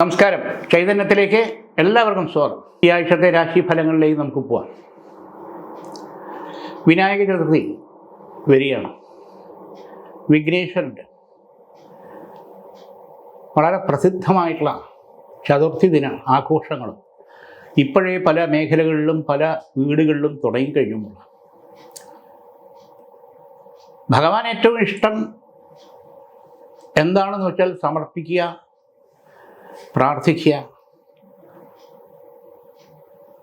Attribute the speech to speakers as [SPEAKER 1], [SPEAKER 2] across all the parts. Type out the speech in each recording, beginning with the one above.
[SPEAKER 1] നമസ്കാരം. ചൈതന്യത്തിലേക്ക് എല്ലാവർക്കും സ്വാഗതം. ഈ ആഴ്ചത്തെ രാശിഫലങ്ങളിലേക്ക് നമുക്ക് പോവാം. വിനായക ചതുർത്ഥി വരികയാണ്. വിഘ്നേശ്വരൻ്റെ വളരെ പ്രസിദ്ധമായിട്ടുള്ള ചതുർത്ഥി ദിന ആഘോഷങ്ങളും ഇപ്പോഴേ പല മേഖലകളിലും പല വീടുകളിലും തുടങ്ങിക്കഴിഞ്ഞുമുള്ള ഭഗവാൻ ഏറ്റവും ഇഷ്ടം എന്താണെന്ന് വെച്ചാൽ സമർപ്പിക്കുക, പ്രാർത്ഥിക്കുക,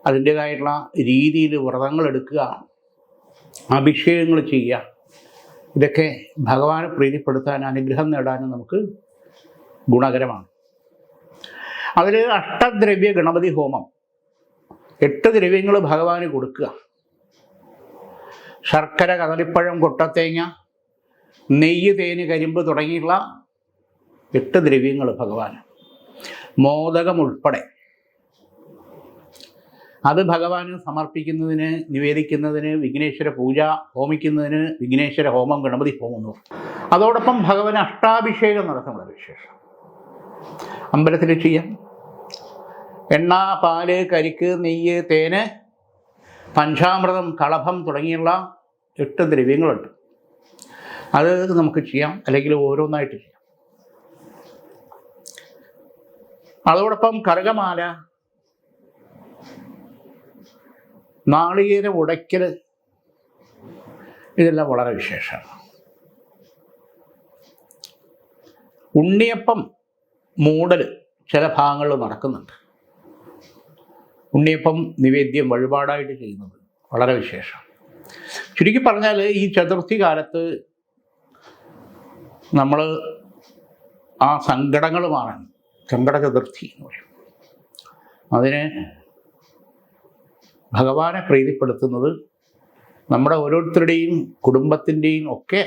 [SPEAKER 1] അതിൻ്റേതായിട്ടുള്ള രീതിയിൽ വ്രതങ്ങൾ എടുക്കുക, അഭിഷേകങ്ങൾ ചെയ്യുക. ഇതൊക്കെ ഭഗവാനെ പ്രീതിപ്പെടുത്താൻ, അനുഗ്രഹം നേടാനും നമുക്ക് ഗുണകരമാണ്. അതിൽ അഷ്ടദ്രവ്യ ഗണപതി ഹോമം, 8 ദ്രവ്യങ്ങൾ ഭഗവാന് കൊടുക്കുക. ശർക്കര, കദളിപ്പഴം, കൊട്ടത്തേങ്ങ, നെയ്യ്, തേന്, കരിമ്പ് തുടങ്ങിയുള്ള 8 ദ്രവ്യങ്ങൾ ഭഗവാന്, മോദകം ഉൾപ്പെടെ അത് ഭഗവാന് സമർപ്പിക്കുന്നതിന്, നിവേദിക്കുന്നതിന്, വിഘ്നേശ്വര പൂജ ഹോമിക്കുന്നതിന് വിഘ്നേശ്വര ഹോമം, ഗണപതി ഹോമം എന്ന് പറയും. അതോടൊപ്പം ഭഗവാന് അഷ്ടാഭിഷേകം നടത്തുന്നത് വിശേഷം. അമ്പലത്തിൽ ചെയ്യാം. എണ്ണ, പാല്, കരിക്ക്, നെയ്യ്, തേന്, പഞ്ചാമൃതം, കളഭം തുടങ്ങിയുള്ള 8 ദ്രവ്യങ്ങളുണ്ട്. അത് നമുക്ക് ചെയ്യാം, അല്ലെങ്കിൽ ഓരോന്നായിട്ട് ചെയ്യാം. അതോടൊപ്പം കറുകമാല, നാളികേര ഉടയ്ക്കൽ, ഇതെല്ലാം വളരെ വിശേഷമാണ്. ഉണ്ണിയപ്പം മൂടൽ ചില ഭാഗങ്ങളിൽ നടക്കുന്നുണ്ട്. ഉണ്ണിയപ്പം നിവേദ്യം വഴിപാടായിട്ട് ചെയ്യുന്നത് വളരെ വിശേഷം. ചുരുക്കി പറഞ്ഞാൽ ഈ ചതുർത്ഥി കാലത്ത് നമ്മൾ ആ സങ്കടങ്ങൾ മാറാൻ, സങ്കട ചതുർത്ഥി എന്ന് പറയും, അതിന് ഭഗവാനെ പ്രീതിപ്പെടുത്തുന്നത് നമ്മുടെ ഓരോരുത്തരുടെയും കുടുംബത്തിൻ്റെയും ഒക്കെ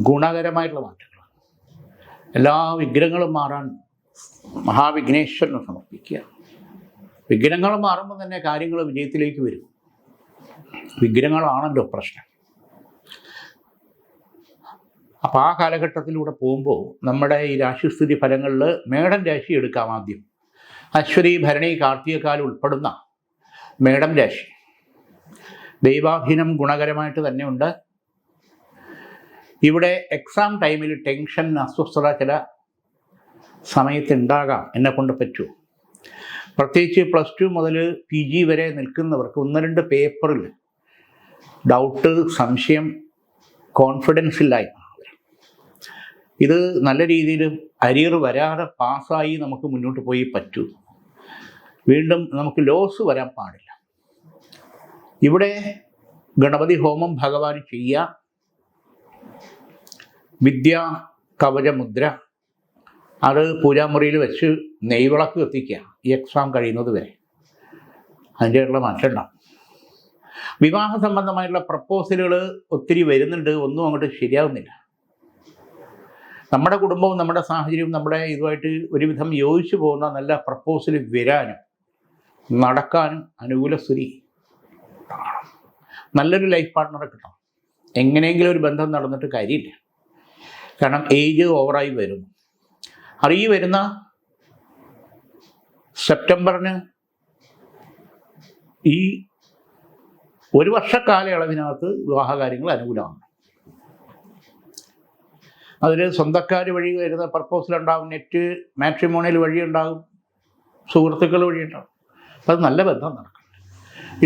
[SPEAKER 1] ഗുണകരമായിട്ടുള്ള മാറ്റങ്ങളാണ്. എല്ലാ വിഘ്നങ്ങളും മാറാൻ മഹാവിഘ്നേശ്വരനെ സമർപ്പിക്കുക. വിഘ്നങ്ങൾ മാറുമ്പോൾ തന്നെ കാര്യങ്ങൾ വിജയത്തിലേക്ക് വരും. വിഘ്നങ്ങളാണല്ലോ പ്രശ്നം. അപ്പോൾ ആ കാലഘട്ടത്തിലൂടെ പോകുമ്പോൾ നമ്മുടെ ഈ രാശിസ്ഥിതി ഫലങ്ങളിൽ മേടം രാശി എടുക്കാം. ആദ്യം അശ്വതി, ഭരണി, കാർത്തികക്കാലം ഉൾപ്പെടുന്ന മേടം രാശി ദൈവാധീനം ഗുണകരമായിട്ട് തന്നെ ഉണ്ട്. ഇവിടെ എക്സാം ടൈമിൽ ടെൻഷൻ, അസ്വസ്ഥത ചില സമയത്ത് ഉണ്ടാകാം. എന്നെ കൊണ്ട് പറ്റൂ. പ്രത്യേകിച്ച് +2 മുതൽ PG വരെ നിൽക്കുന്നവർക്ക് 1-2 പേപ്പറിൽ ഡൗട്ട്, സംശയം, കോൺഫിഡൻസ് ഇല്ലായ്മ, ഇത് നല്ല രീതിയിൽ അരിയർ വരാതെ പാസ്സായി നമുക്ക് മുന്നോട്ട് പോയി പറ്റൂ. വീണ്ടും നമുക്ക് ലോസ് വരാൻ പാടില്ല. ഇവിടെ ഗണപതി ഹോമം ഭഗവാൻ ചെയ്യുക. വിദ്യാ കവചമുദ്ര അത് പൂജാമുറിയിൽ വെച്ച് നെയ്വിളക്ക് കത്തിക്കുക ഈ എക്സാം കഴിയുന്നത് വരെ. അതിൻ്റെയുള്ള മാറ്റം ഉണ്ടാവും. വിവാഹ സംബന്ധമായിട്ടുള്ള പ്രപ്പോസലുകൾ ഒത്തിരി വരുന്നുണ്ട്, ഒന്നും അങ്ങോട്ട് ശരിയാവുന്നില്ല. നമ്മുടെ കുടുംബവും നമ്മുടെ സാഹചര്യവും നമ്മുടെ ഇതുമായിട്ട് ഒരുവിധം യോജിച്ചു പോകുന്ന നല്ല പ്രപ്പോസൽ വരാനും നടക്കാനും അനുകൂല സ്ഥിതി കാണും. നല്ലൊരു ലൈഫ് പാർട്ട്ണറെ കിട്ടണം. എങ്ങനെയെങ്കിലും ഒരു ബന്ധം നടന്നിട്ട് കാര്യമില്ല. കാരണം ഏജ് ഓവറായി വരുന്നു. അത് ഈ വരുന്ന സെപ്റ്റംബറിന് ഈ 1 വർഷക്കാലയളവിനകത്ത് വിവാഹകാര്യങ്ങൾ അനുകൂലമാണ്. അതിൽ സ്വന്തക്കാർ വഴി വരുന്ന പ്രപ്പോസൽ ഉണ്ടാകും, നെറ്റ് മാട്രിമോണിയൽ വഴി ഉണ്ടാകും, സുഹൃത്തുക്കൾ വഴി ഉണ്ടാകും. അപ്പം അത് നല്ല ബന്ധം നടക്കും.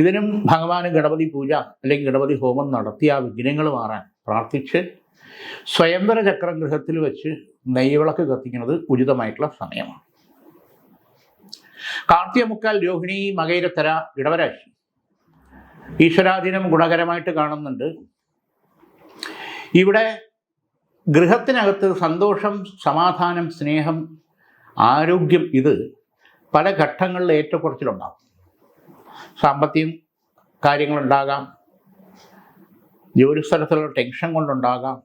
[SPEAKER 1] ഇതിനും ഭഗവാന് ഗണപതി പൂജ അല്ലെങ്കിൽ ഗണപതി ഹോമം നടത്തി ആ വിഘ്നങ്ങൾ മാറാൻ പ്രാർത്ഥിച്ച് സ്വയംവര ചക്രം ഗൃഹത്തിൽ വെച്ച് നെയ്വിളക്ക് കത്തിക്കുന്നത് ഉചിതമായിട്ടുള്ള സമയമാണ്. കാർത്തിക മുക്കാൽ, രോഹിണി, മകയിരത്തര, ഇടവരാശി ഈശ്വരാധീനം ഗുണകരമായിട്ട് കാണുന്നുണ്ട്. ഇവിടെ ഗൃഹത്തിനകത്ത് സന്തോഷം, സമാധാനം, സ്നേഹം, ആരോഗ്യം, ഇത് പല ഘട്ടങ്ങളിൽ ഏറ്റക്കുറച്ചിലുണ്ടാകും. സാമ്പത്തികം കാര്യങ്ങളുണ്ടാകാം, ജോലിസ്ഥലത്തുള്ള ടെൻഷൻ കൊണ്ടുണ്ടാകാം,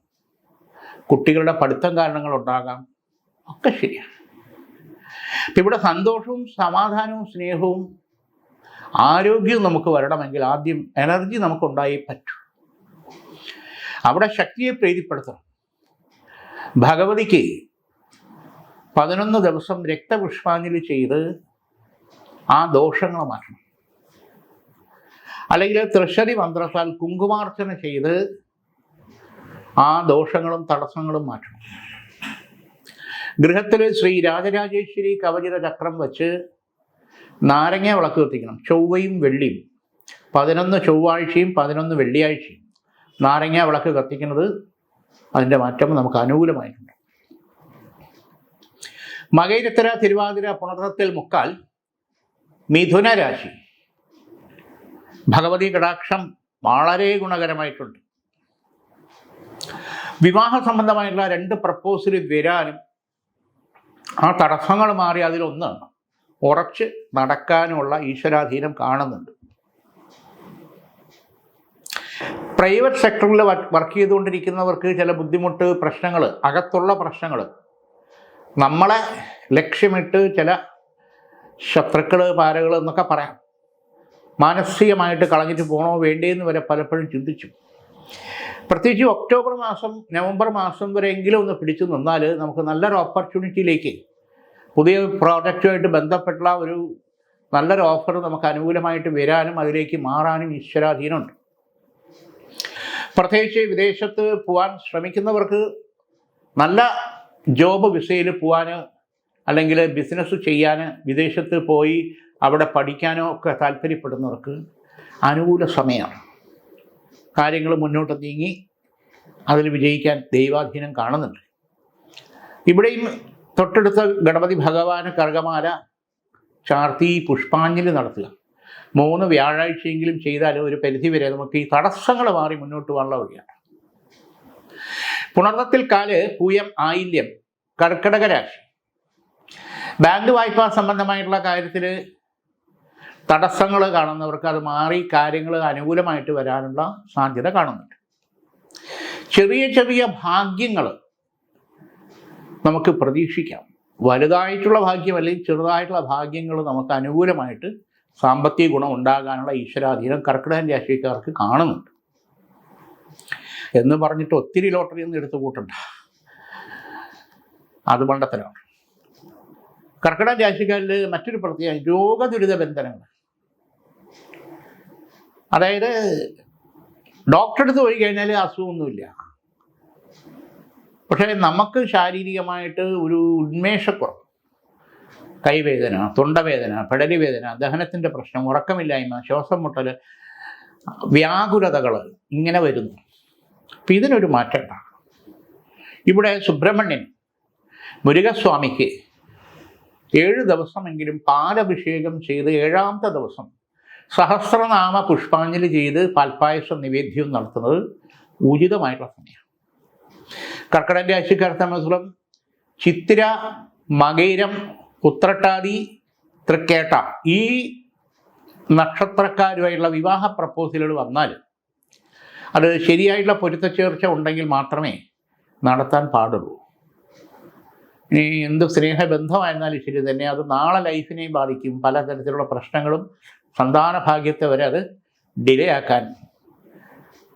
[SPEAKER 1] കുട്ടികളുടെ പഠിത്തം കാരണങ്ങളുണ്ടാകാം, ഒക്കെ ശരിയാണ്. അപ്പം ഇവിടെ സന്തോഷവും സമാധാനവും സ്നേഹവും ആരോഗ്യവും നമുക്ക് വരണമെങ്കിൽ ആദ്യം എനർജി നമുക്കുണ്ടായേ പറ്റൂ. അവിടെ ശക്തിയെ പ്രീതിപ്പെടുത്തണം. ഭഗവതിക്ക് 11 ദിവസം രക്തപുഷ്പാഞ്ജലി ചെയ്ത് ആ ദോഷങ്ങൾ മാറ്റണം. അല്ലെങ്കിൽ തൃശ്ശതി മന്ത്രത്താൽ കുങ്കുമാർച്ചന ചെയ്ത് ആ ദോഷങ്ങളും തടസ്സങ്ങളും മാറ്റണം. ഗൃഹത്തിൽ ശ്രീ രാജരാജേശ്വരി കവചിത ചക്രം വെച്ച് നാരങ്ങ വിളക്ക് കത്തിക്കണം. ചൊവ്വയും വെള്ളിയും, 11 ചൊവ്വാഴ്ചയും 11 വെള്ളിയാഴ്ചയും നാരങ്ങ വിളക്ക് കത്തിക്കുന്നത് അതിൻ്റെ മാറ്റം നമുക്ക് അനുകൂലമായിട്ടുണ്ട്. മകയിരത്തര, തിരുവാതിര, പുണർത്തത്തിൽ മുക്കാൽ മിഥുന രാശി, ഭഗവതി കടാക്ഷം വളരെ ഗുണകരമായിട്ടുണ്ട്. വിവാഹ സംബന്ധമായിട്ടുള്ള 2 പ്രപ്പോസൽ വരാനും ആ തടസ്സങ്ങൾ മാറി അതിലൊന്ന് ഉറച്ച് നടക്കാനുമുള്ള ഈശ്വരാധീനം കാണുന്നുണ്ട്. പ്രൈവറ്റ് സെക്ടറിൽ വർക്ക് ചെയ്തുകൊണ്ടിരിക്കുന്നവർക്ക് ചില ബുദ്ധിമുട്ട്, പ്രശ്നങ്ങൾ, അകത്തുള്ള പ്രശ്നങ്ങൾ, നമ്മളെ ലക്ഷ്യമിട്ട് ചില ശത്രുക്കൾ, പാരകൾ എന്നൊക്കെ പറയാം, മാനസികമായിട്ട് കളഞ്ഞിട്ട് പോകണോ വേണ്ടേന്ന് വരെ പലപ്പോഴും ചിന്തിച്ചു. പ്രത്യേകിച്ച് ഒക്ടോബർ മാസം, നവംബർ മാസം വരെയെങ്കിലും ഒന്ന് പിടിച്ചു നിന്നാൽ നമുക്ക് നല്ലൊരു ഓപ്പർച്യൂണിറ്റിയിലേക്ക്, പുതിയ പ്രോജക്റ്റുമായിട്ട് ബന്ധപ്പെട്ടുള്ള ഒരു നല്ലൊരു ഓഫർ നമുക്ക് അനുകൂലമായിട്ട് വരാനും അതിലേക്ക് മാറാനും ഈശ്വരാധീനമുണ്ട്. പ്രത്യേകിച്ച് വിദേശത്ത് പോകാൻ ശ്രമിക്കുന്നവർക്ക് നല്ല ജോബ് വിസയിൽ പോകാൻ, അല്ലെങ്കിൽ ബിസിനസ് ചെയ്യാൻ, വിദേശത്ത് പോയി അവിടെ പഠിക്കാനോ ഒക്കെ താല്പര്യപ്പെടുന്നവർക്ക് അനുകൂല സമയമാണ്. കാര്യങ്ങൾ മുന്നോട്ട് നീങ്ങി അതിൽ വിജയിക്കാൻ ദൈവാധീനം കാണുന്നുണ്ട്. ഇവിടെയും തൊട്ടടുത്ത ഗണപതി ഭഗവാന് കർഗമാല ചാർത്തി പുഷ്പാഞ്ജലി നടത്തുക 3 വ്യാഴാഴ്ചയെങ്കിലും ചെയ്താൽ ഒരു പരിധിവരെ നമുക്ക് ഈ തടസ്സങ്ങൾ മാറി മുന്നോട്ട് പോകാനുള്ള വഴിയാണ്. പുണർത്തത്തിൽ കാല്, പൂയം, ആയില്യം, കർക്കിടക രാശി, ബാങ്ക് വായ്പാ സംബന്ധമായിട്ടുള്ള കാര്യത്തിൽ തടസ്സങ്ങൾ കാണുന്നവർക്ക് അത് മാറി കാര്യങ്ങൾ അനുകൂലമായിട്ട് വരാനുള്ള സാധ്യത കാണുന്നുണ്ട്. ചെറിയ ചെറിയ ഭാഗ്യങ്ങൾ നമുക്ക് പ്രതീക്ഷിക്കാം. വലുതായിട്ടുള്ള ഭാഗ്യം അല്ലെങ്കിൽ ചെറുതായിട്ടുള്ള ഭാഗ്യങ്ങൾ നമുക്ക് അനുകൂലമായിട്ട് സാമ്പത്തിക ഗുണം ഉണ്ടാകാനുള്ള ഈശ്വരാധീനം കർക്കിടക രാശിക്കാർക്ക് കാണുന്നുണ്ട്. എന്ന് പറഞ്ഞിട്ട് ഒത്തിരി ലോട്ടറി ഒന്നും എടുത്തു കൂട്ടണ്ട, അത് മണ്ടത്തരമാണ്. കർക്കിടക രാശിക്കാരിൽ മറ്റൊരു പ്രത്യേകം രോഗദുരിത ബന്ധനങ്ങൾ. അതായത് ഡോക്ടറെ അടുത്ത് പോയി കഴിഞ്ഞാൽ അസുഖമൊന്നുമില്ല, പക്ഷേ നമുക്ക് ശാരീരികമായിട്ട് ഒരു ഉന്മേഷക്കുറവ്, കൈവേദന, തൊണ്ടവേദന, പെടലി വേദന, ദഹനത്തിൻ്റെ പ്രശ്നം, ഉറക്കമില്ലായ്മ, ശ്വാസം മുട്ടൽ, വ്യാകുലതകൾ ഇങ്ങനെ വരുന്നു. അപ്പം ഇതിനൊരു മാറ്റം. ഇവിടെ സുബ്രഹ്മണ്യൻ മുരുകസ്വാമിക്ക് 7 ദിവസമെങ്കിലും പാലഭിഷേകം ചെയ്ത് 7ാമത്തെ ദിവസം സഹസ്രനാമ പുഷ്പാഞ്ജലി ചെയ്ത് പാൽപ്പായസം നിവേദ്യവും നടത്തുന്നത് ഉചിതമായിട്ടുള്ള സമയമാണ്. കർക്കിടക രാശിക്കാരെ സംബന്ധിച്ചിടത്തോളം ചിത്തിര, മകയിരം, ഉത്രട്ടാതി, തൃക്കേട്ട ഈ നക്ഷത്രക്കാരുമായിട്ടുള്ള വിവാഹ പ്രപ്പോസലുകൾ വന്നാൽ അത് ശരിയായിട്ടുള്ള പൊരുത്തച്ചേർച്ച ഉണ്ടെങ്കിൽ മാത്രമേ നടത്താൻ പാടുള്ളൂ. ഇനി എന്ത് സ്നേഹബന്ധമായിരുന്നാലും ശരി തന്നെ അത് നാളെ ലൈഫിനെയും ബാധിക്കും. പലതരത്തിലുള്ള പ്രശ്നങ്ങളും സന്താന ഭാഗ്യത്തെ വരെ അത് ഡിലേ ആക്കാൻ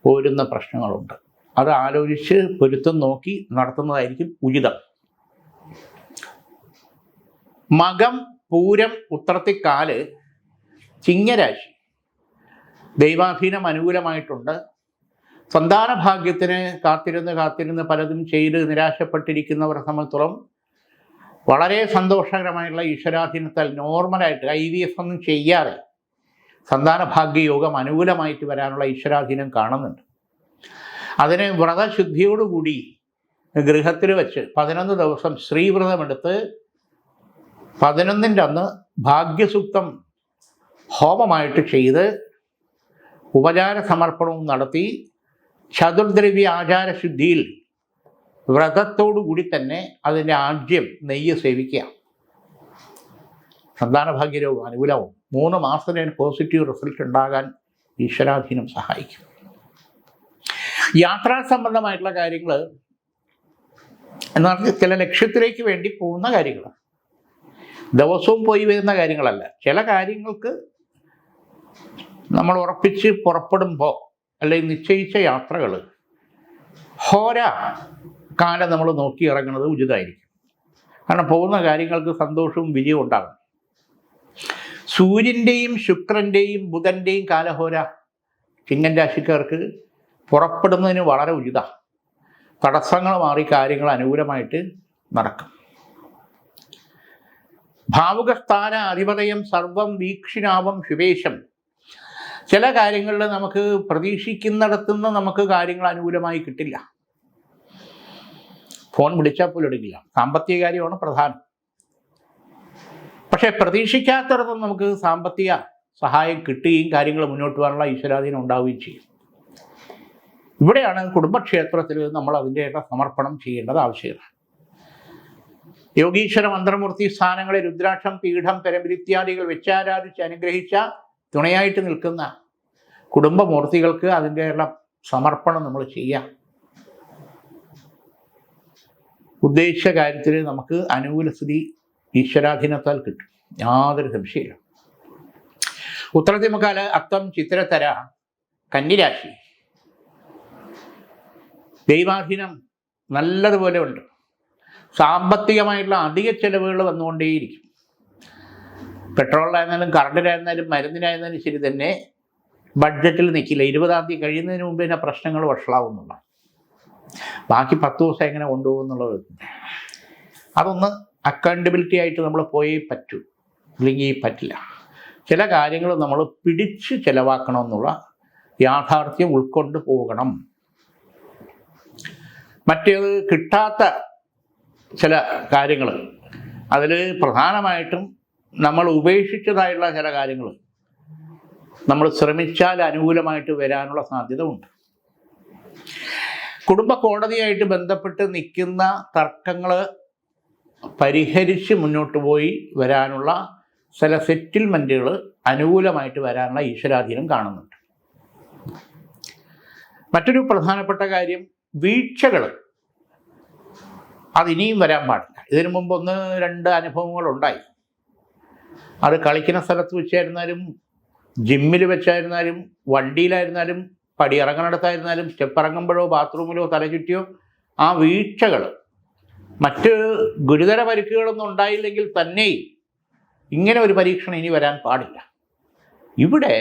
[SPEAKER 1] പോരുന്ന പ്രശ്നങ്ങളുണ്ട്. അത് ആലോചിച്ച് പൊരുത്തം നോക്കി നടത്തുന്നതായിരിക്കും ഉചിതം. മകം, പൂരം, ഉത്രത്തിക്കാല്, ചിങ്ങരാശി, ദൈവാധീനം അനുകൂലമായിട്ടുണ്ട്. സന്താന ഭാഗ്യത്തിന് കാത്തിരുന്ന് പലതും ചെയ്ത് നിരാശപ്പെട്ടിരിക്കുന്നവരെ സംബന്ധിച്ചിടത്തോളം വളരെ സന്തോഷകരമായിട്ടുള്ള ഈശ്വരാധീനത്താൽ നോർമലായിട്ട് IVF ഒന്നും ചെയ്യാതെ സന്താന ഭാഗ്യയോഗം അനുകൂലമായിട്ട് വരാനുള്ള ഈശ്വരാധീനം കാണുന്നുണ്ട്. അതിന് വ്രതശുദ്ധിയോടുകൂടി ഗൃഹത്തിൽ വെച്ച് 11 ദിവസം ശ്രീവ്രതമെടുത്ത് 11ൻ്റെ അന്ന് ഭാഗ്യസൂക്തം ഹോമമായിട്ട് ചെയ്ത് ഉപചാര സമർപ്പണവും നടത്തി ചതുർദ്രവ്യ ആചാരശുദ്ധിയിൽ വ്രതത്തോടുകൂടി തന്നെ അതിൻ്റെ ആദ്യം നെയ്യ് സേവിക്കുക. സന്താന ഭാഗ്യരോഗം അനുകൂലവും 3 മാസത്തിന് പോസിറ്റീവ് റിസൾട്ട് ഉണ്ടാകാൻ ഈശ്വരാധീനം സഹായിക്കും. യാത്രാ സംബന്ധമായിട്ടുള്ള കാര്യങ്ങൾ എന്ന് പറഞ്ഞാൽ ചില ലക്ഷ്യത്തിലേക്ക് വേണ്ടി പോകുന്ന കാര്യങ്ങൾ, ദിവസവും പോയി വരുന്ന കാര്യങ്ങളല്ല. ചില കാര്യങ്ങൾക്ക് നമ്മൾ ഉറപ്പിച്ച് പുറപ്പെടുമ്പോൾ അല്ലെങ്കിൽ നിശ്ചയിച്ച യാത്രകൾ ഹോര കാലം നമ്മൾ നോക്കി ഇറങ്ങുന്നത് ഉചിതമായിരിക്കും. കാരണം പോകുന്ന കാര്യങ്ങൾക്ക് സന്തോഷവും വിജയവും ഉണ്ടാകും. സൂര്യൻ്റെയും ശുക്രൻ്റെയും ബുധൻ്റെയും കാലഹോര ചിങ്ങൻ രാശിക്കാർക്ക് പുറപ്പെടുന്നതിന് വളരെ ഉചിതമാണ്. തടസ്സങ്ങൾ മാറി കാര്യങ്ങൾ അനുകൂലമായിട്ട് നടക്കും. ഭാവുകസ്ഥാന അധിപതയം സർവം വീക്ഷിണാവം ശുഭേശം. ചില കാര്യങ്ങളിൽ നമുക്ക് പ്രതീക്ഷിക്കുന്നിടത്തുനിന്ന് നമുക്ക് കാര്യങ്ങൾ അനുകൂലമായി കിട്ടില്ല. ഫോൺ വിളിച്ചാൽ പോലും എടുക്കില്ല. സാമ്പത്തിക കാര്യമാണ് പ്രധാനം. പക്ഷേ പ്രതീക്ഷിക്കാത്തിടത്തും നമുക്ക് സാമ്പത്തിക സഹായം കിട്ടുകയും കാര്യങ്ങൾ മുന്നോട്ട് പോകാനുള്ള ഈശ്വരാധീനം ഉണ്ടാവുകയും ചെയ്യും. ഇവിടെയാണ് കുടുംബക്ഷേത്രത്തിൽ നമ്മൾ അതിൻ്റെയൊക്കെ സമർപ്പണം ചെയ്യേണ്ടത് ആവശ്യമാണ്. യോഗീശ്വര മന്ത്രമൂർത്തി സ്ഥാനങ്ങളിൽ രുദ്രാക്ഷം, പീഠം, പരമ്പരിത്യാദികൾ വെച്ചാരാധിച്ച് അനുഗ്രഹിച്ച തുണയായിട്ട് നിൽക്കുന്ന കുടുംബമൂർത്തികൾക്ക് അതിൻ്റെയുള്ള സമർപ്പണം നമ്മൾ ചെയ്യാം. ഉദ്ദേശിച്ച കാര്യത്തിൽ നമുക്ക് അനുകൂല സ്ഥിതി ഈശ്വരാധീനത്താൽ കിട്ടും, യാതൊരു സംശയമില്ല. ഉത്തരത്തിമുക്കാല് അത്തം ചിത്തിരത്തര കന്നിരാശി. ദൈവാധീനം നല്ലതുപോലെ ഉണ്ട്. സാമ്പത്തികമായിട്ടുള്ള അധിക ചെലവുകൾ വന്നുകൊണ്ടേയിരിക്കും. പെട്രോളിലായിരുന്നാലും കറണ്ടിലായിരുന്നാലും മരുന്നിനായിരുന്നാലും ശരി തന്നെ ബഡ്ജറ്റിൽ നിൽക്കില്ല. 20-ാം തീയതി കഴിയുന്നതിന് മുമ്പ് തന്നെ പ്രശ്നങ്ങൾ വഷളാവുന്നുള്ള. ബാക്കി 10 ദിവസം എങ്ങനെ കൊണ്ടുപോകുന്നുള്ളത് അതൊന്ന് അക്കൗണ്ടബിലിറ്റി ആയിട്ട് നമ്മൾ പോയേ പറ്റൂ, അല്ലെങ്കിൽ പറ്റില്ല. ചില കാര്യങ്ങൾ നമ്മൾ പിടിച്ച് ചിലവാക്കണമെന്നുള്ള യാഥാർത്ഥ്യം ഉൾക്കൊണ്ട് പോകണം. മറ്റേത് കിട്ടാത്ത ചില കാര്യങ്ങൾ, അതിൽ പ്രധാനമായിട്ടും നമ്മൾ ഉപേക്ഷിച്ചതായുള്ള ചില കാര്യങ്ങൾ നമ്മൾ ശ്രമിച്ചാൽ അനുകൂലമായിട്ട് വരാനുള്ള സാധ്യത ഉണ്ട്. കുടുംബ കോടതിയായിട്ട് ബന്ധപ്പെട്ട് നിൽക്കുന്ന തർക്കങ്ങൾ പരിഹരിച്ച് മുന്നോട്ട് പോയി വരാനുള്ള ചില സെറ്റിൽമെൻറ്റുകൾ അനുകൂലമായിട്ട് വരാനുള്ള ഈശ്വരാധീനം കാണുന്നുണ്ട്. മറ്റൊരു പ്രധാനപ്പെട്ട കാര്യം വീഴ്ചകൾ അതിനിയും വരാൻ പാടില്ല. ഇതിനു മുമ്പ് 1-2 അനുഭവങ്ങളുണ്ടായി. അത് കളിക്കുന്ന സ്ഥലത്ത് വെച്ചായിരുന്നാലും, ജിമ്മിൽ വെച്ചായിരുന്നാലും, വണ്ടിയിലായിരുന്നാലും, പടിയിറങ്ങുന്നിടത്തായിരുന്നാലും, സ്റ്റെപ്പ് ഇറങ്ങുമ്പോഴോ ബാത്റൂമിലോ തലചുറ്റിയോ ആ വീഴ്ചകൾ, മറ്റ് ഗുരുതര പരിക്കുകളൊന്നും ഉണ്ടായില്ലെങ്കിൽ തന്നെയും ഇങ്ങനെ ഒരു പരീക്ഷണം ഇനി വരാൻ പാടില്ല. ഇവിടെ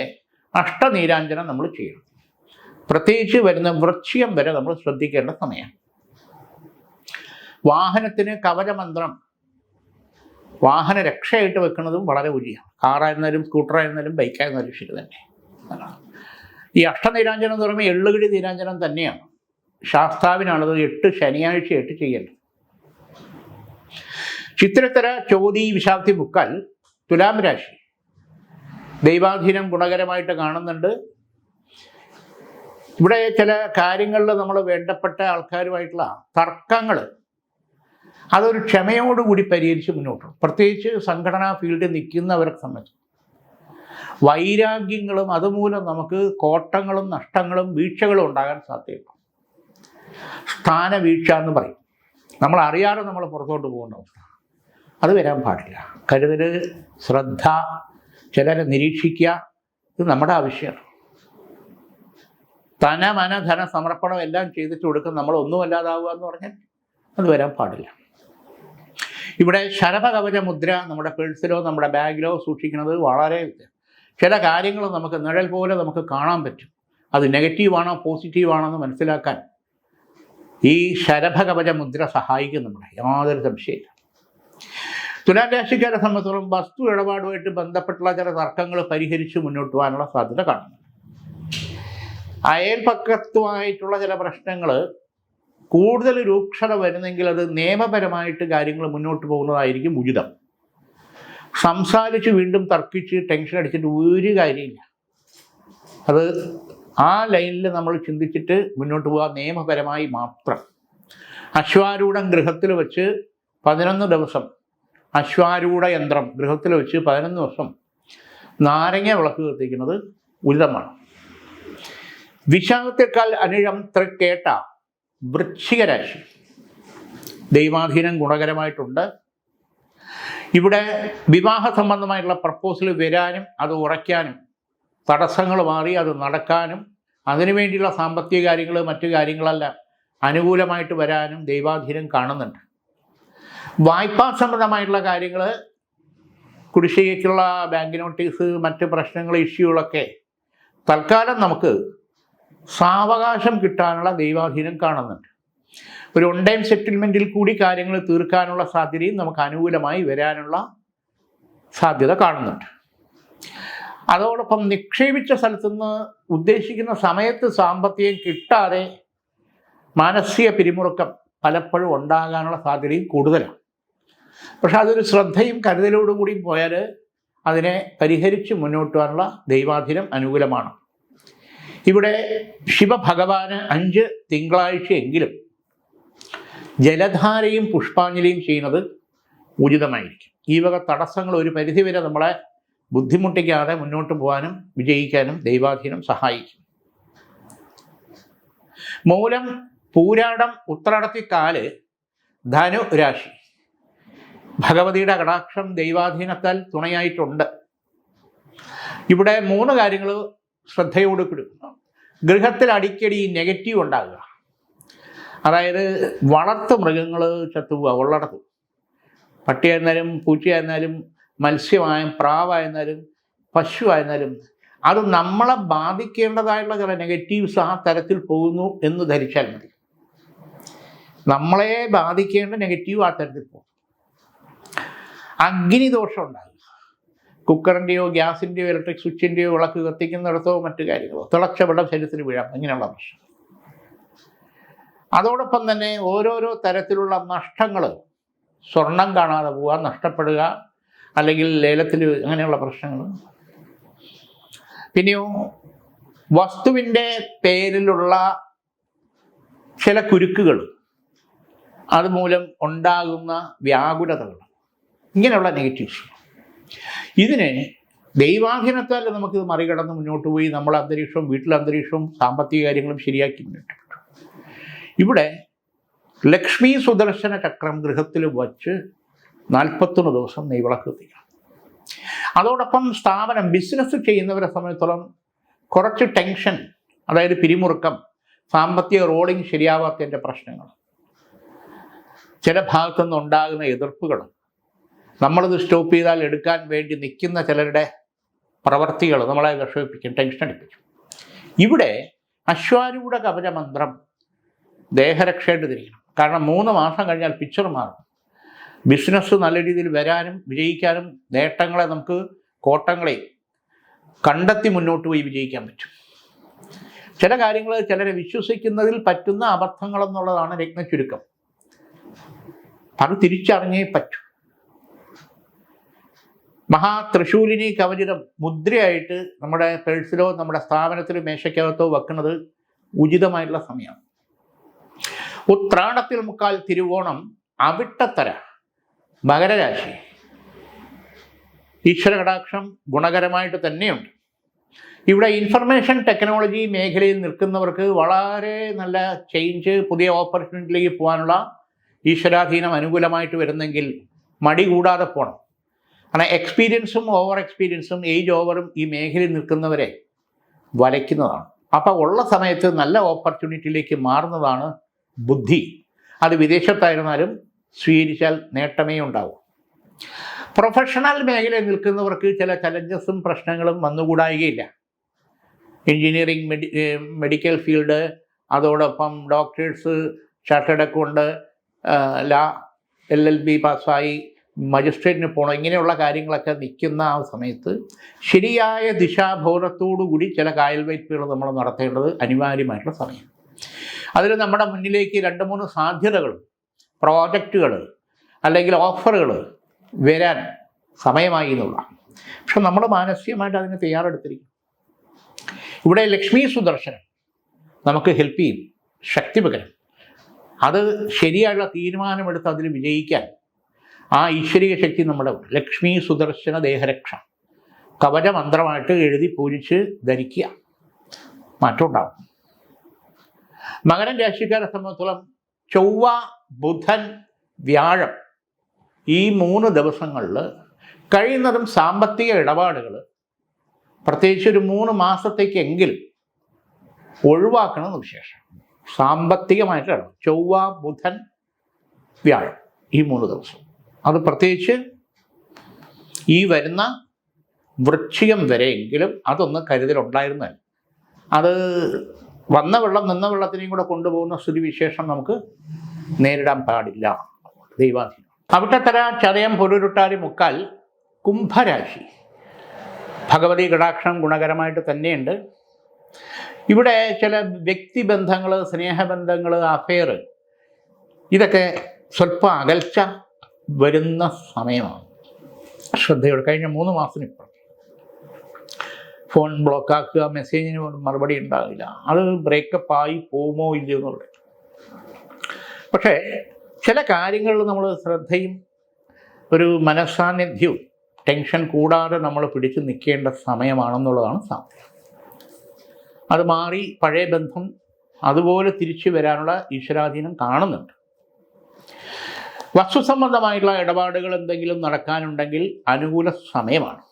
[SPEAKER 1] അഷ്ടനീരാഞ്ജനം നമ്മൾ ചെയ്യണം. പ്രത്യേകിച്ച് വരുന്ന വൃശ്ചികം വരെ നമ്മൾ ശ്രദ്ധിക്കേണ്ട സമയം. വാഹനത്തിന് കവചമന്ത്രം, വാഹന രക്ഷയായിട്ട് വെക്കുന്നതും വളരെ ഉചിതമാണ്. കാറായിരുന്നാലും സ്കൂട്ടറായിരുന്നാലും ബൈക്കായിരുന്നാലും ശരി തന്നെ. ഈ അഷ്ടനീരാഞ്ജനം എന്ന് പറയുമ്പോൾ എള്ളുകിടി നീരാഞ്ജനം തന്നെയാണ്. ശാസ്താവിനാണത് 8 ശനിയാഴ്ചയായിട്ട് ചെയ്യേണ്ടത്. ചിത്തിരത്തര ചോതി വിശാഖത്തി മുക്കാൽ തുലാം രാശി. ദൈവാധീനം ഗുണകരമായിട്ട് കാണുന്നുണ്ട്. ഇവിടെ ചില കാര്യങ്ങളിൽ നമ്മൾ വേണ്ടപ്പെട്ട ആൾക്കാരുമായിട്ടുള്ള തർക്കങ്ങൾ അതൊരു ക്ഷമയോടുകൂടി പരിഹരിച്ച് മുന്നോട്ട് പോകും. പ്രത്യേകിച്ച് സംഘടനാ ഫീൽഡിൽ നിൽക്കുന്നവരെ സംബന്ധിച്ച് വൈരാഗ്യങ്ങളും അതുമൂലം നമുക്ക് കോട്ടങ്ങളും നഷ്ടങ്ങളും വീഴ്ചകളും ഉണ്ടാകാൻ സാധ്യതയുണ്ട്. സ്ഥാനവീഴ്ച എന്ന് പറയും. നമ്മൾ അറിയാതെ നമ്മൾ പുറത്തോട്ട് പോകേണ്ട അവസ്ഥ, അത് വരാൻ പാടില്ല. കരുതൽ, ശ്രദ്ധ, ചിലരെ നിരീക്ഷിക്കുക, ഇത് നമ്മുടെ ആവശ്യമാണ്. തന മന ധന സമർപ്പണം എല്ലാം ചെയ്തിട്ട് കൊടുക്കും. നമ്മൾ ഒന്നുമല്ലാതാവുക എന്ന് പറഞ്ഞാൽ അത് വരാൻ പാടില്ല. ഇവിടെ ശരഭകവച മുദ്ര നമ്മുടെ പേഴ്സിലോ നമ്മുടെ ബാഗിലോ സൂക്ഷിക്കുന്നത് വളരെ ചില കാര്യങ്ങൾ നമുക്ക് നിഴൽ പോലെ നമുക്ക് കാണാൻ പറ്റും. അത് നെഗറ്റീവാണോ പോസിറ്റീവാണോ എന്ന് മനസ്സിലാക്കാൻ ഈ ശരഭകവച മുദ്ര സഹായിക്കും നമ്മളെ, യാതൊരു സംശയമില്ല. തുലാം രാശിക്കാരെ സംബന്ധിച്ചിടത്തോളം വസ്തു ഇടപാടുമായിട്ട് ബന്ധപ്പെട്ടുള്ള ചില തർക്കങ്ങൾ പരിഹരിച്ച് മുന്നോട്ട് പോകാനുള്ള സാധ്യത കാണുന്നു. അയൽപക്കത്തുമായിട്ടുള്ള ചില പ്രശ്നങ്ങൾ കൂടുതൽ രൂക്ഷത വരുന്നെങ്കിൽ അത് നിയമപരമായിട്ട് കാര്യങ്ങൾ മുന്നോട്ട് പോകുന്നതായിരിക്കും ഉചിതം. സംസാരിച്ച് വീണ്ടും തർക്കിച്ച് ടെൻഷൻ അടിച്ചിട്ട് ഒരു കാര്യമില്ല. അത് ആ ലൈനിൽ നമ്മൾ ചിന്തിച്ചിട്ട് മുന്നോട്ട് പോകാൻ നിയമപരമായി മാത്രം. അശ്വാരൂഢം ഗൃഹത്തിൽ വെച്ച് 11 ദിവസം, അശ്വാരൂഢ യന്ത്രം ഗൃഹത്തിൽ വെച്ച് 11 ദിവസം നാരങ്ങ വിളക്ക് കത്തിക്കുന്നത് ഉചിതമാണ്. വിശാഖത്തേക്കാൾ അനിഴം തൃക്കേട്ട വൃശ്ചിക രാശി. ദൈവാധീനം ഗുണകരമായിട്ടുണ്ട്. ഇവിടെ വിവാഹ സംബന്ധമായിട്ടുള്ള പ്രപ്പോസൽ വരാനും അത് ഉറയ്ക്കാനും, തടസ്സങ്ങൾ മാറി അത് നടക്കാനും, അതിനുവേണ്ടിയുള്ള സാമ്പത്തിക കാര്യങ്ങൾ മറ്റു കാര്യങ്ങളെല്ലാം അനുകൂലമായിട്ട് വരാനും ദൈവാധീനം കാണുന്നുണ്ട്. വായ്പാ സംബന്ധമായിട്ടുള്ള കാര്യങ്ങൾ, കുടിശ്ശികയ്ക്കുള്ള ബാങ്ക് നോട്ടീസ്, മറ്റ് പ്രശ്നങ്ങൾ, ഇഷ്യൂകളൊക്കെ തൽക്കാലം നമുക്ക് സാവകാശം കിട്ടാനുള്ള ദൈവാധീനം കാണുന്നുണ്ട്. ഒരു ഓൺ ടൈം സെറ്റിൽമെൻറ്റിൽ കൂടി കാര്യങ്ങൾ തീർക്കാനുള്ള സാധ്യതയും നമുക്ക് അനുകൂലമായി വരാനുള്ള സാധ്യത കാണുന്നുണ്ട്. അതോടൊപ്പം നിക്ഷേപിച്ച സ്ഥലത്തുനിന്ന് ഉദ്ദേശിക്കുന്ന സമയത്ത് സാമ്പത്തികം കിട്ടാതെ മാനസിക പിരിമുറുക്കം പലപ്പോഴും ഉണ്ടാകാനുള്ള സാധ്യതയും കൂടുതലാണ്. പക്ഷെ അതൊരു ശ്രദ്ധയും കരുതലോടുകൂടിയും പോയാൽ അതിനെ പരിഹരിച്ച് മുന്നോട്ട് പോകാനുള്ള ദൈവാധീനം അനുകൂലമാണ്. ഇവിടെ ശിവഭഗവാന് 5 തിങ്കളാഴ്ചയെങ്കിലും ജലധാരയും പുഷ്പാഞ്ജലിയും ചെയ്യുന്നത് ഉചിതമായിരിക്കും. ഈ വക തടസ്സങ്ങൾ ഒരു പരിധിവരെ നമ്മളെ ബുദ്ധിമുട്ടിക്കാതെ മുന്നോട്ട് പോകാനും വിജയിക്കാനും ദൈവാധീനം സഹായിക്കും. മൂലം, പൂരാടം, ഉത്രാടത്തിക്കാല് ധനു രാശി. ഭഗവതിയുടെ കടാക്ഷം ദൈവാധീനത്താൽ തുണയായിട്ടുണ്ട്. ഇവിടെ 3 കാര്യങ്ങൾ ശ്രദ്ധയോട് കൊടുക്കണം. ഗൃഹത്തിൽ അടിക്കടി നെഗറ്റീവ് ഉണ്ടാകുക, അതായത് വളർത്തു മൃഗങ്ങൾ ചത്തുപോവുക ഉള്ളിടത്ത്. പട്ടിയായിരുന്നാലും പൂച്ചയായിരുന്നാലും മത്സ്യമായും പ്രാവായിരുന്നാലും പശുവായിരുന്നാലും അത് നമ്മളെ ബാധിക്കേണ്ടതായിട്ടുള്ള ചില നെഗറ്റീവ്സ് ആ തരത്തിൽ പോകുന്നു എന്ന് ധരിച്ചാൽ മതി. നമ്മളെ ബാധിക്കേണ്ട നെഗറ്റീവ് ആ തരത്തിൽ പോകും. അഗ്നിദോഷം ഉണ്ടാകും. കുക്കറിൻ്റെയോ ഗ്യാസിൻ്റെയോ ഇലക്ട്രിക് സ്വിച്ചിൻ്റെയോ വിളക്ക് കത്തിക്കുന്നിടത്തോ മറ്റു കാര്യങ്ങളോ തിളച്ച വെള്ളം ശരീരത്തിൽ വീഴാം, ഇങ്ങനെയുള്ള പ്രശ്നം. അതോടൊപ്പം തന്നെ ഓരോരോ തരത്തിലുള്ള നഷ്ടങ്ങൾ, സ്വർണം കാണാതെ പോവുക, നഷ്ടപ്പെടുക, അല്ലെങ്കിൽ ലേലത്തിൽ, അങ്ങനെയുള്ള പ്രശ്നങ്ങൾ. പിന്നെയോ വസ്തുവിൻ്റെ പേരിലുള്ള ചില കുരുക്കുകൾ, അതുമൂലം ഉണ്ടാകുന്ന വ്യാകുലതകൾ, ഇങ്ങനെയുള്ള നെഗറ്റീവ്സ്. ഇതിനെ ദൈവാധീനത്താൽ നമുക്കിത് മറികടന്ന് മുന്നോട്ട് പോയി നമ്മളെ അന്തരീക്ഷവും വീട്ടിലെ അന്തരീക്ഷവും സാമ്പത്തിക കാര്യങ്ങളും ശരിയാക്കി മുന്നോട്ട്. ഇവിടെ ലക്ഷ്മി സുദർശന ചക്രം ഗൃഹത്തിൽ വച്ച് 41 ദിവസം നെയ്വിളക്ക് കത്തിക്കണം. അതോടൊപ്പം സ്ഥാപനം, ബിസിനസ് ചെയ്യുന്നവരെ സംബന്ധിച്ചിടത്തോളം കുറച്ച് ടെൻഷൻ, അതായത് പിരിമുറുക്കം, സാമ്പത്തിക റോളിംഗ് ശരിയാവാത്തതിൻ്റെ പ്രശ്നങ്ങൾ, ചില ഭാഗത്തുനിന്ന് ഉണ്ടാകുന്ന എതിർപ്പുകൾ, നമ്മളത് സ്റ്റോപ്പ് ചെയ്താൽ എടുക്കാൻ വേണ്ടി നിൽക്കുന്ന ചിലരുടെ പ്രവർത്തികൾ നമ്മളെ വിഷമിപ്പിക്കും, ടെൻഷൻ അടിപ്പിക്കും. ഇവിടെ അശ്വാരൂഢ കവച മന്ത്രം ദേഹരക്ഷയായിട്ട് തിരിക്കണം. കാരണം 3 മാസം കഴിഞ്ഞാൽ പിക്ചർ മാറും. ബിസിനസ് നല്ല രീതിയിൽ വരാനും വിജയിക്കാനും നേട്ടങ്ങളെ നമുക്ക് കോട്ടങ്ങളെ കണ്ടെത്തി മുന്നോട്ട് പോയി വിജയിക്കാൻ പറ്റും. ചില കാര്യങ്ങൾ ചിലരെ വിശ്വസിക്കുന്നതിൽ പറ്റുന്ന അബദ്ധങ്ങളെന്നുള്ളതാണ് രത്നച്ചുരുക്കം. അത് തിരിച്ചറിഞ്ഞേ പറ്റൂ. മഹാത്രിശൂലിനി കവചിതം മുദ്രയായിട്ട് നമ്മുടെ പേഴ്സിലോ നമ്മുടെ സ്ഥാപനത്തിലോ മേശയ്ക്കകത്തോ വെക്കുന്നത് ഉചിതമായിട്ടുള്ള സമയമാണ്. ഉത്രാടത്തിൽ മുക്കാൽ തിരുവോണം, അവിട്ടത്തര മകരരാശി. ഈശ്വര കടാക്ഷം ഗുണകരമായിട്ട് തന്നെയുണ്ട്. ഇവിടെ ഇൻഫർമേഷൻ ടെക്നോളജി മേഖലയിൽ നിൽക്കുന്നവർക്ക് വളരെ നല്ല ചേഞ്ച്, പുതിയ ഓപ്പർച്യൂണിറ്റിയിലേക്ക് പോകാനുള്ള ഈശ്വരാധീനം അനുകൂലമായിട്ട് വരുന്നെങ്കിൽ മടി കൂടാതെ പോകണം. കാരണം എക്സ്പീരിയൻസും ഓവർ എക്സ്പീരിയൻസും ഏജ് ഓവറും ഈ മേഖലയിൽ നിൽക്കുന്നവരെ വലയ്ക്കുന്നതാണ്. അപ്പോൾ ഉള്ള സമയത്ത് നല്ല ഓപ്പർച്യൂണിറ്റിയിലേക്ക് മാറുന്നതാണ് ബുദ്ധി. അത് വിദേശത്തായിരുന്നാലും സ്വീകരിച്ചാൽ നേട്ടമേ ഉണ്ടാവും. പ്രൊഫഷണൽ മേഖലയിൽ നിൽക്കുന്നവർക്ക് ചില ചലഞ്ചസും പ്രശ്നങ്ങളും വന്നുകൂടായികയില്ല. എൻജിനീയറിംഗ്, മെഡിക്കൽ ഫീൽഡ്, അതോടൊപ്പം ഡോക്ടേഴ്സ്, ചാർട്ടേഡ് അക്കൗണ്ട്, ലാ, LLB പാസ്സായി മജിസ്ട്രേറ്റിന് പോകണം, ഇങ്ങനെയുള്ള കാര്യങ്ങളൊക്കെ നിൽക്കുന്ന ആ സമയത്ത് ശരിയായ ദിശാബോധത്തോടുകൂടി ചില കായൽവയ്പ്പുകൾ നമ്മൾ നടത്തേണ്ടത് അനിവാര്യമായിട്ടുള്ള സമയം. അതിൽ നമ്മുടെ മുന്നിലേക്ക് 2-3 സാധ്യതകൾ, പ്രോജക്റ്റുകൾ അല്ലെങ്കിൽ ഓഫറുകൾ വരാൻ സമയമായി എന്നുള്ളതാണ്. പക്ഷെ നമ്മൾ മാനസികമായിട്ട് അതിന് തയ്യാറെടുത്തിരിക്കും. ഇവിടെ ലക്ഷ്മി സുദർശനം നമുക്ക് ഹെൽപ്പ് ചെയ്യും, ശക്തി പകരും. അത് ശരിയായുള്ള തീരുമാനമെടുത്ത് അതിൽ വിജയിക്കാൻ ആ ഈശ്വരീയ ശക്തി നമ്മുടെ ലക്ഷ്മി സുദർശന ദേഹരക്ഷ കവചമന്ത്രമായിട്ട് എഴുതി പൂജിച്ച് ധരിക്കുക, മാറ്റം ഉണ്ടാവും. മകരം രാശിക്കാരെ സംബന്ധിച്ചിടത്തോളം ചൊവ്വ, ബുധൻ, വ്യാഴം ഈ 3 ദിവസങ്ങളിൽ കഴിയുന്നതും സാമ്പത്തിക ഇടപാടുകൾ പ്രത്യേകിച്ച് ഒരു 3 മാസത്തേക്കെങ്കിലും ഒഴിവാക്കണമെന്ന് വിശേഷം. സാമ്പത്തികമായിട്ട് ചൊവ്വ, ബുധൻ, വ്യാഴം ഈ 3 ദിവസം അത് പ്രത്യേകിച്ച് ഈ വരുന്ന വൃശ്ചികം വരെയെങ്കിലും അതൊന്ന് കരുതലുണ്ടായിരുന്നാൽ അത് വന്ന വെള്ളം നിന്ന വെള്ളത്തിനെയും കൂടെ കൊണ്ടുപോകുന്ന സ്ഥിതിവിശേഷം നമുക്ക് നേരിടാൻ പാടില്ല. ദൈവാധീനം. അവിട്ടത്തര ചതയം പൊരുരുട്ടാതി മുക്കാൽ കുംഭരാശി. ഭഗവതി കടാക്ഷം ഗുണകരമായിട്ട് തന്നെയുണ്ട്. ഇവിടെ ചില വ്യക്തിബന്ധങ്ങൾ, സ്നേഹബന്ധങ്ങൾ, അഫെയർ, ഇതൊക്കെ സ്വല്പം അകൽച്ച വരുന്ന സമയമാണ്. ശ്രദ്ധയോടെ കഴിഞ്ഞ 3 മാസത്തിനിപ്പോൾ ഫോൺ ബ്ലോക്കാക്കുക, മെസ്സേജിന് മറുപടി ഉണ്ടാവില്ല. അത് ബ്രേക്കപ്പ് ആയി പോകുമോ ഇല്ലയോ എന്നുള്ളത്. പക്ഷേ ചില കാര്യങ്ങളിൽ നമ്മൾ ശ്രദ്ധയും ഒരു മനസ്സാന്നിധ്യവും ടെൻഷൻ കൂടാതെ നമ്മൾ പിടിച്ചു നിൽക്കേണ്ട സമയമാണെന്നുള്ളതാണ് സാധ്യത. അത് മാറി പഴയ ബന്ധം അതുപോലെ തിരിച്ചു വരാനുള്ള ഈശ്വരാധീനം കാണുന്നുണ്ട്. വസ്തുസംബന്ധമായിട്ടുള്ള ഇടപാടുകൾ എന്തെങ്കിലും നടക്കാനുണ്ടെങ്കിൽ അനുകൂല സമയമാണ്.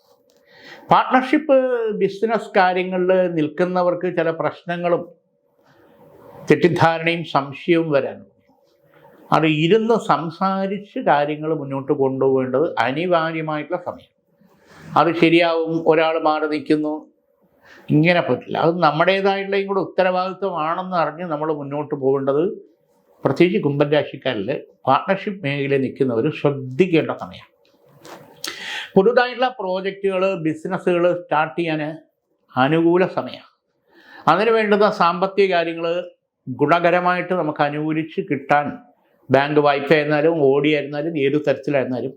[SPEAKER 1] പാർട്ട്ണർഷിപ്പ് ബിസിനസ് കാര്യങ്ങളിൽ നിൽക്കുന്നവർക്ക് ചില പ്രശ്നങ്ങളും തെറ്റിദ്ധാരണയും സംശയവും വരാനുണ്ട്. അത് ഇരുന്ന് സംസാരിച്ച് കാര്യങ്ങൾ മുന്നോട്ട് കൊണ്ടുപോകേണ്ടത് അനിവാര്യമായിട്ടുള്ള സമയം. അത് ശരിയാവും, ഒരാൾ മാറി നിൽക്കുന്നു, ഇങ്ങനെ പറ്റില്ല. അത് നമ്മുടേതായിട്ടുള്ളതും കൂടെ ഉത്തരവാദിത്വമാണെന്ന് അറിഞ്ഞ് നമ്മൾ മുന്നോട്ട് പോകേണ്ടത് പ്രത്യേകിച്ച് കുംഭൻ രാശിക്കാരിൽ പാർട്ട്ണർഷിപ്പ് മേഖലയിൽ നിൽക്കുന്നവർ ശ്രദ്ധിക്കേണ്ട സമയമാണ്. പുതുതായിട്ടുള്ള പ്രോജക്റ്റുകൾ, ബിസിനസ്സുകൾ സ്റ്റാർട്ട് ചെയ്യാൻ അനുകൂല സമയമാണ്. അതിന് വേണ്ടുന്ന സാമ്പത്തിക കാര്യങ്ങൾ ഗുണകരമായിട്ട് നമുക്ക് അനുകൂലിച്ച് കിട്ടാൻ ബാങ്ക് വായ്പ ആയിരുന്നാലും ഓടി ആയിരുന്നാലും ഏതു തരത്തിലായിരുന്നാലും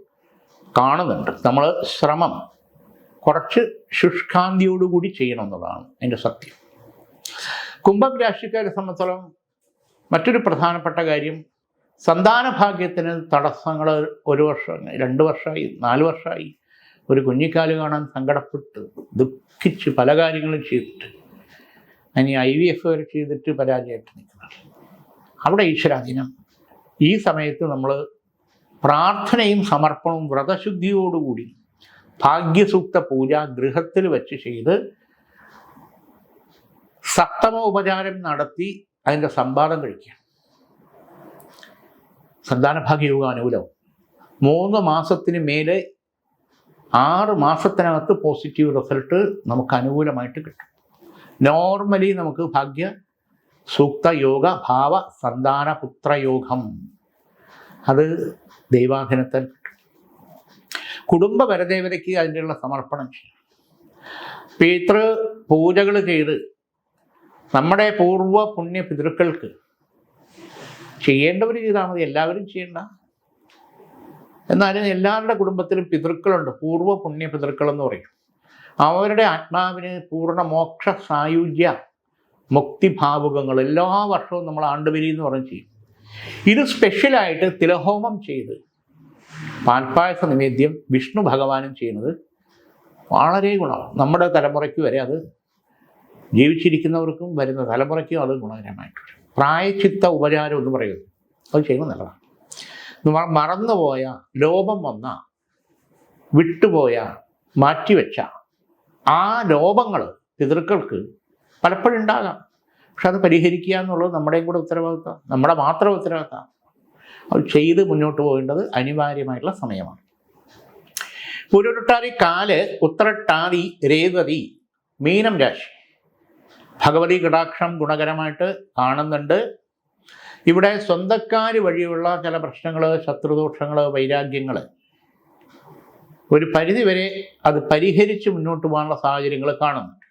[SPEAKER 1] കാണുന്നുണ്ട്. നമ്മൾ ശ്രമം കുറച്ച് ശുഷ്കാന്തിയോടുകൂടി ചെയ്യണം എന്നുള്ളതാണ് അതിൻ്റെ സത്യം. കുംഭം രാശിക്കാരെ സംബന്ധിച്ചോളം മറ്റൊരു പ്രധാനപ്പെട്ട കാര്യം, സന്താന ഭാഗ്യത്തിന് തടസ്സങ്ങൾ 1 വർഷം, 2 വർഷമായി, 4 വർഷമായി. ഒരു കുഞ്ഞിക്കാല് കാണാൻ സങ്കടപ്പെട്ട് ദുഃഖിച്ച് പല കാര്യങ്ങളും ചെയ്തിട്ട് ഇനി IVF വരെ ചെയ്തിട്ട് പരാജയമായിട്ട് നിൽക്കുന്നത്. അവിടെ ഈശ്വരാധീനം. ഈ സമയത്ത് നമ്മൾ പ്രാർത്ഥനയും സമർപ്പണവും വ്രതശുദ്ധിയോടുകൂടി ഭാഗ്യസൂക്ത പൂജ ഗൃഹത്തിൽ വെച്ച് ചെയ്ത് സപ്തമ ഉപചാരം നടത്തി അതിൻ്റെ സംവാദം കഴിക്കുക. സന്താനഭാഗ്യയോഗം അനുകൂലവും. 3 മാസത്തിന് മേലെ 6 മാസത്തിനകത്ത് പോസിറ്റീവ് റിസൾട്ട് നമുക്ക് അനുകൂലമായിട്ട് കിട്ടും. നോർമലി നമുക്ക് ഭാഗ്യ സൂക്ത യോഗ ഭാവ സന്താന പുത്രയോഗം അത് ദൈവാധീനത്തിൽ കിട്ടും. കുടുംബ പരദേവതയ്ക്ക് അതിൻ്റെയുള്ള സമർപ്പണം ചെയ്യും. പിതൃ പൂജകൾ ചെയ്ത് നമ്മുടെ പൂർവ്വ പുണ്യ പിതൃക്കൾക്ക് ചെയ്യേണ്ടവർ ചെയ്താൽ മതി, എല്ലാവരും ചെയ്യണ്ട. എന്നാലും എല്ലാവരുടെ കുടുംബത്തിലും പിതൃക്കളുണ്ട്, പൂർവ്വ പുണ്യ പിതൃക്കളെന്ന് പറയും. അവരുടെ ആത്മാവിന് പൂർണ്ണ മോക്ഷ സായുജ്യ മുക്തിഭാവുകങ്ങൾ എല്ലാ വർഷവും നമ്മൾ ആണ്ടുവരി എന്ന് പറഞ്ഞ് ചെയ്യും. ഇത് സ്പെഷ്യലായിട്ട് തിലഹോമം ചെയ്ത് പാൽപ്പായസ നിവേദ്യം വിഷ്ണു ഭഗവാനും ചെയ്യുന്നത് വളരെ ഗുണമാണ്. നമ്മുടെ തലമുറയ്ക്ക് വരെ അത് ജീവിച്ചിരിക്കുന്നവർക്കും വരുന്ന തലമുറയ്ക്കും അത് ഗുണകരമായിട്ടുണ്ട്. പ്രായച്ചിത്ത ഉപചാരം എന്ന് പറയുന്നത് അത് ചെയ്യുന്നത് നല്ലതാണ്. മറന്നുപോയ, ലോപം വന്ന, വിട്ടുപോയ, മാറ്റിവെച്ച ആ ലോപങ്ങൾ പിതൃക്കൾക്ക് പലപ്പോഴും ഉണ്ടാകാം. പക്ഷെ അത് പരിഹരിക്കുക എന്നുള്ളത് നമ്മുടെയും കൂടെ ഉത്തരവാദിത്വം, നമ്മുടെ മാത്രം ഉത്തരവാദിത്വം. അത് ചെയ്ത് മുന്നോട്ട് പോകേണ്ടത് അനിവാര്യമായിട്ടുള്ള സമയമാണ്. പുരുരുട്ടാതി 4, ഉത്രട്ടാതി രേവതി മീനം രാശി. ഭഗവതി കടാക്ഷം ഗുണകരമായിട്ട് കാണുന്നുണ്ട്. ഇവിടെ സ്വന്തക്കാർ വഴിയുള്ള ചില പ്രശ്നങ്ങൾ, ശത്രുദോഷങ്ങൾ, വൈരാഗ്യങ്ങൾ ഒരു പരിധിവരെ അത് പരിഹരിച്ച് മുന്നോട്ട് പോകാനുള്ള സാഹചര്യങ്ങൾ കാണുന്നുണ്ട്.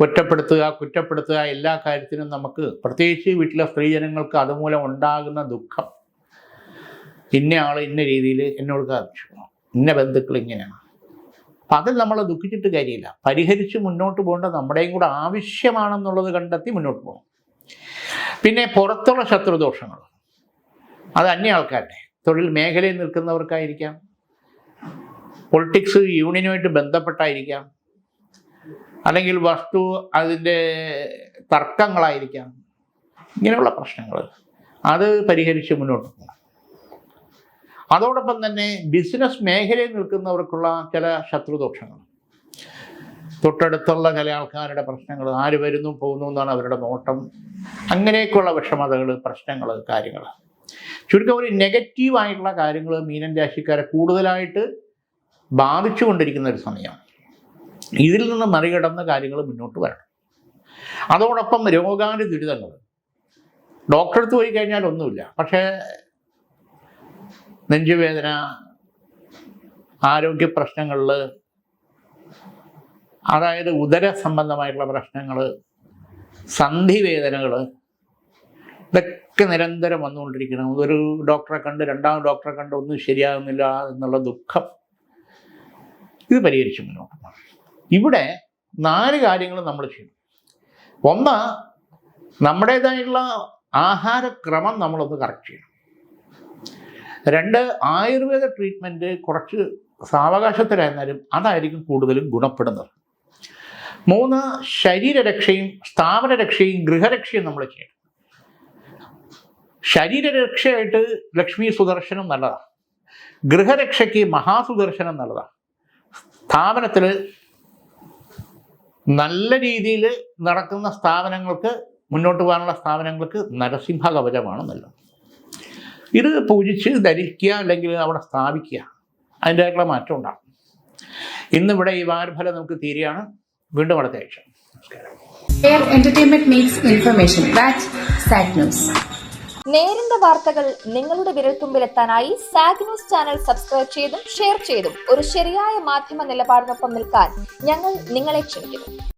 [SPEAKER 1] ഒറ്റപ്പെടുത്തുക, കുറ്റപ്പെടുത്തുക, എല്ലാ കാര്യത്തിനും നമുക്ക് പ്രത്യേകിച്ച് വീട്ടിലെ സ്ത്രീജനങ്ങൾക്ക് അതുമൂലം ഉണ്ടാകുന്ന ദുഃഖം, ഇന്ന ആൾ ഇന്ന രീതിയിൽ എന്നോട് കാണിച്ചു, ഇന്ന ബന്ധുക്കൾ ഇങ്ങനെയാണ്. അപ്പം അതിൽ നമ്മൾ ദുഃഖിച്ചിട്ട് കാര്യമില്ല. പരിഹരിച്ച് മുന്നോട്ട് പോകേണ്ടത് നമ്മുടെയും കൂടെ ആവശ്യമാണെന്നുള്ളത് കണ്ടെത്തി മുന്നോട്ട് പോകണം. പിന്നെ പുറത്തുള്ള ശത്രുദോഷങ്ങൾ അത് അന്യ ആൾക്കാരുടെ തൊഴിൽ മേഖലയിൽ നിൽക്കുന്നവർക്കായിരിക്കാം, പൊളിറ്റിക്സ് യൂണിയനുമായിട്ട് ബന്ധപ്പെട്ടായിരിക്കാം, അല്ലെങ്കിൽ വസ്തു അതിൻ്റെ തർക്കങ്ങളായിരിക്കാം. ഇങ്ങനെയുള്ള പ്രശ്നങ്ങൾ അത് പരിഹരിച്ച് മുന്നോട്ട് പോകണം. അതോടൊപ്പം തന്നെ ബിസിനസ് മേഖലയിൽ നിൽക്കുന്നവർക്കുള്ള ചില ശത്രുദോഷങ്ങൾ, തൊട്ടടുത്തുള്ള ചില ആൾക്കാരുടെ പ്രശ്നങ്ങൾ, ആര് വരുന്നു പോകുന്നു എന്നാണ് അവരുടെ നോട്ടം, അങ്ങനെയൊക്കെയുള്ള വിഷമതകൾ, പ്രശ്നങ്ങൾ, കാര്യങ്ങൾ ചുരുക്കം ഒരു നെഗറ്റീവായിട്ടുള്ള കാര്യങ്ങൾ മീനൻ രാശിക്കാരെ കൂടുതലായിട്ട് ബാധിച്ചു കൊണ്ടിരിക്കുന്ന ഒരു സമയമാണ്. ഇതിൽ നിന്ന് മറികടന്ന കാര്യങ്ങൾ മുന്നോട്ട് വരണം. അതോടൊപ്പം രോഗാനു ദുരിതങ്ങൾ, ഡോക്ടറെ അടുത്ത് പോയി കഴിഞ്ഞാൽ ഒന്നുമില്ല, പക്ഷേ നെഞ്ചുവേദന, ആരോഗ്യ പ്രശ്നങ്ങളിൽ, അതായത് ഉദര സംബന്ധമായിട്ടുള്ള പ്രശ്നങ്ങൾ, സന്ധിവേദനകൾ, ഇതൊക്കെ നിരന്തരം വന്നുകൊണ്ടിരിക്കണം. ഒരു ഡോക്ടറെ കണ്ട് രണ്ടാമത് ഡോക്ടറെ കണ്ട് ഒന്നും ശരിയാകുന്നില്ല എന്നുള്ള ദുഃഖം, ഇത് പരിഹരിച്ച് മുന്നോട്ട് പോകണം. ഇവിടെ 4 കാര്യങ്ങൾ നമ്മൾ ചെയ്യണം. ഒന്ന്, നമ്മുടേതായിട്ടുള്ള ആഹാരക്രമം നമ്മളൊന്ന് കറക്റ്റ് ചെയ്യണം. 2, ആയുർവേദ ട്രീറ്റ്മെൻറ്റ് കുറച്ച് സാവകാശത്തിലായിരുന്നാലും അതായിരിക്കും കൂടുതലും ഗുണപ്പെടുന്നത്. 3, ശരീരരക്ഷയും സ്ഥാപനരക്ഷയും ഗൃഹരക്ഷയും നമ്മൾ ചെയ്യണം. ശരീരരക്ഷയായിട്ട് ലക്ഷ്മി സുദർശനം നല്ലതാണ്, ഗൃഹരക്ഷയ്ക്ക് മഹാസുദർശനം നല്ലതാണ്. സ്ഥാപനത്തിൽ നല്ല രീതിയിൽ നടക്കുന്ന സ്ഥാപനങ്ങൾക്ക്, മുന്നോട്ട് പോകാനുള്ള സ്ഥാപനങ്ങൾക്ക് നരസിംഹ കവചമാണ് നല്ലത്. ഇത് പൂജിച്ച് ധരിക്കുക, അല്ലെങ്കിൽ അവിടെ സ്ഥാപിക്കുക, അതിൻ്റെതായിട്ടുള്ള മാറ്റം ഉണ്ടാകും. ഇന്നിവിടെ ഈ വാരഫലം നമുക്ക് തീരെയാണ്. വീണ്ടും അടുത്ത ആഴ്ച. നമസ്കാരം.
[SPEAKER 2] Entertainment meets information. That's SAG News.
[SPEAKER 3] നേരിന്റെ വാർത്തകൾ നിങ്ങളുടെ വിരൽത്തുമ്പിലെത്താനായി സാഗ് ന്യൂസ് ചാനൽ സബ്സ്ക്രൈബ് ചെയ്തും ഷെയർ ചെയ്തും ഒരു ശരിയായ മാധ്യമ നിലപാടിനൊപ്പം നിൽക്കാൻ ഞങ്ങൾ നിങ്ങളെ ക്ഷണിക്കുന്നു.